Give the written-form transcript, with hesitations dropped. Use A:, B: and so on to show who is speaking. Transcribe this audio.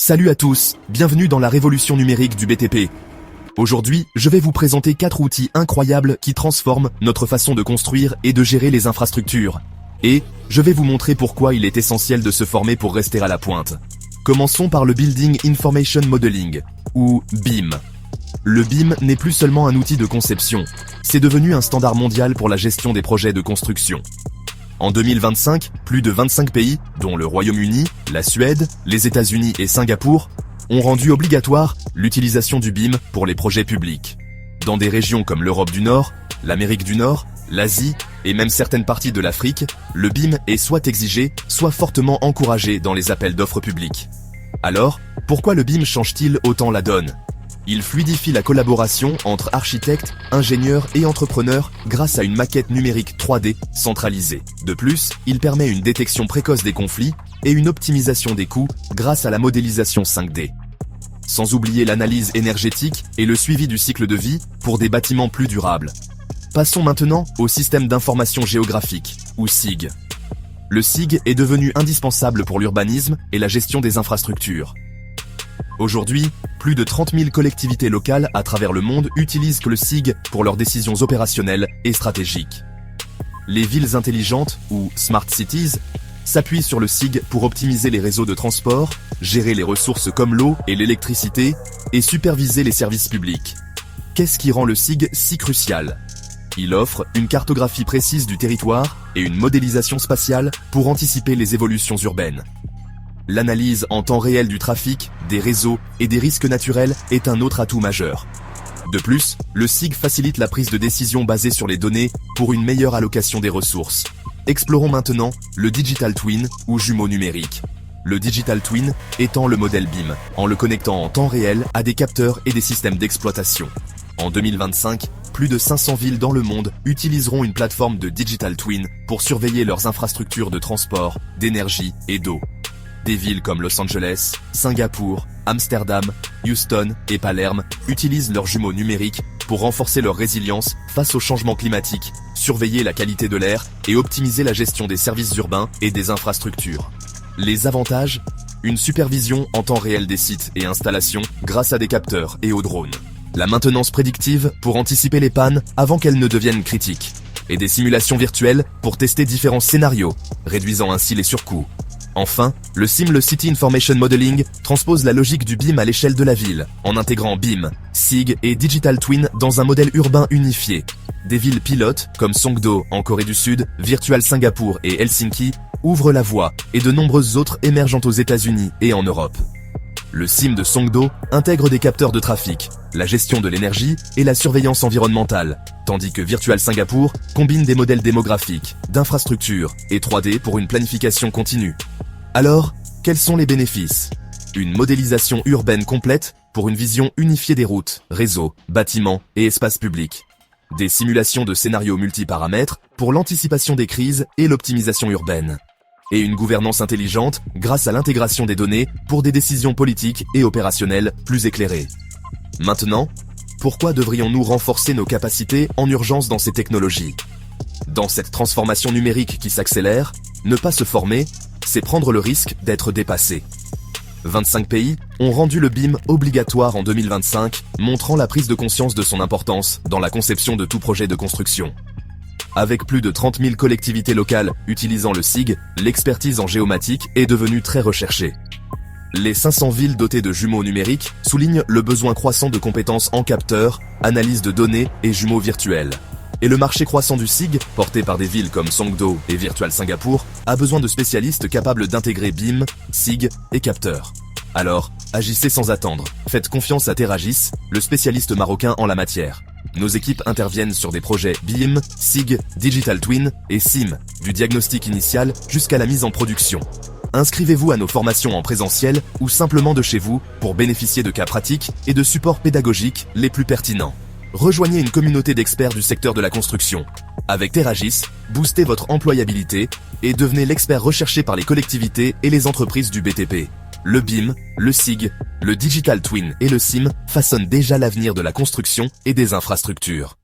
A: Salut à tous, bienvenue dans la révolution numérique du BTP. Aujourd'hui, je vais vous présenter 4 outils incroyables qui transforment notre façon de construire et de gérer les infrastructures. Et je vais vous montrer pourquoi il est essentiel de se former pour rester à la pointe. Commençons par le Building Information Modeling, ou BIM. Le BIM n'est plus seulement un outil de conception, c'est devenu un standard mondial pour la gestion des projets de construction. En 2025, plus de 25 pays, dont le Royaume-Uni, la Suède, les États-Unis et Singapour, ont rendu obligatoire l'utilisation du BIM pour les projets publics. Dans des régions comme l'Europe du Nord, l'Amérique du Nord, l'Asie et même certaines parties de l'Afrique, le BIM est soit exigé, soit fortement encouragé dans les appels d'offres publics. Alors, pourquoi le BIM change-t-il autant la donne ? Il fluidifie la collaboration entre architectes, ingénieurs et entrepreneurs grâce à une maquette numérique 3D centralisée. De plus, il permet une détection précoce des conflits et une optimisation des coûts grâce à la modélisation 5D. Sans oublier l'analyse énergétique et le suivi du cycle de vie pour des bâtiments plus durables. Passons maintenant au système d'information géographique, ou SIG. Le SIG est devenu indispensable pour l'urbanisme et la gestion des infrastructures. Aujourd'hui, plus de 30 000 collectivités locales à travers le monde utilisent le SIG pour leurs décisions opérationnelles et stratégiques. Les villes intelligentes, ou Smart Cities, s'appuient sur le SIG pour optimiser les réseaux de transport, gérer les ressources comme l'eau et l'électricité, et superviser les services publics. Qu'est-ce qui rend le SIG si crucial ? Il offre une cartographie précise du territoire et une modélisation spatiale pour anticiper les évolutions urbaines. L'analyse en temps réel du trafic, des réseaux et des risques naturels est un autre atout majeur. De plus, le SIG facilite la prise de décision basée sur les données pour une meilleure allocation des ressources. Explorons maintenant le Digital Twin ou jumeau numérique. Le Digital Twin étend le modèle BIM en le connectant en temps réel à des capteurs et des systèmes d'exploitation. En 2025, plus de 500 villes dans le monde utiliseront une plateforme de Digital Twin pour surveiller leurs infrastructures de transport, d'énergie et d'eau. Des villes comme Los Angeles, Singapour, Amsterdam, Houston et Palerme utilisent leurs jumeaux numériques pour renforcer leur résilience face au changement climatique, surveiller la qualité de l'air et optimiser la gestion des services urbains et des infrastructures. Les avantages ? Une supervision en temps réel des sites et installations grâce à des capteurs et aux drones. La maintenance prédictive pour anticiper les pannes avant qu'elles ne deviennent critiques. Et des simulations virtuelles pour tester différents scénarios, réduisant ainsi les surcoûts. Enfin, le Seamless City Information Modeling transpose la logique du BIM à l'échelle de la ville, en intégrant BIM, SIG et Digital Twin dans un modèle urbain unifié. Des villes pilotes, comme Songdo en Corée du Sud, Virtual Singapour et Helsinki, ouvrent la voie, et de nombreuses autres émergent aux États-Unis et en Europe. Le SIM de Songdo intègre des capteurs de trafic, la gestion de l'énergie et la surveillance environnementale, tandis que Virtual Singapour combine des modèles démographiques, d'infrastructures et 3D pour une planification continue. Alors, quels sont les bénéfices ? Une modélisation urbaine complète pour une vision unifiée des routes, réseaux, bâtiments et espaces publics. Des simulations de scénarios multiparamètres pour l'anticipation des crises et l'optimisation urbaine. Et une gouvernance intelligente grâce à l'intégration des données pour des décisions politiques et opérationnelles plus éclairées. Maintenant, pourquoi devrions-nous renforcer nos capacités en urgence dans ces technologies ? Dans cette transformation numérique qui s'accélère, ne pas se former, c'est prendre le risque d'être dépassé. 25 pays ont rendu le BIM obligatoire en 2025, montrant la prise de conscience de son importance dans la conception de tout projet de construction. Avec plus de 30 000 collectivités locales utilisant le SIG, l'expertise en géomatique est devenue très recherchée. Les 500 villes dotées de jumeaux numériques soulignent le besoin croissant de compétences en capteurs, analyse de données et jumeaux virtuels. Et le marché croissant du SIG, porté par des villes comme Songdo et Virtual Singapour, a besoin de spécialistes capables d'intégrer BIM, SIG et capteurs. Alors, agissez sans attendre. Faites confiance à Teragis, le spécialiste marocain en la matière. Nos équipes interviennent sur des projets BIM, SIG, Digital Twin et SIM, du diagnostic initial jusqu'à la mise en production. Inscrivez-vous à nos formations en présentiel ou simplement de chez vous pour bénéficier de cas pratiques et de supports pédagogiques les plus pertinents. Rejoignez une communauté d'experts du secteur de la construction. Avec Teragis, boostez votre employabilité et devenez l'expert recherché par les collectivités et les entreprises du BTP. Le BIM, le SIG, le Digital Twin et le SIM façonnent déjà l'avenir de la construction et des infrastructures.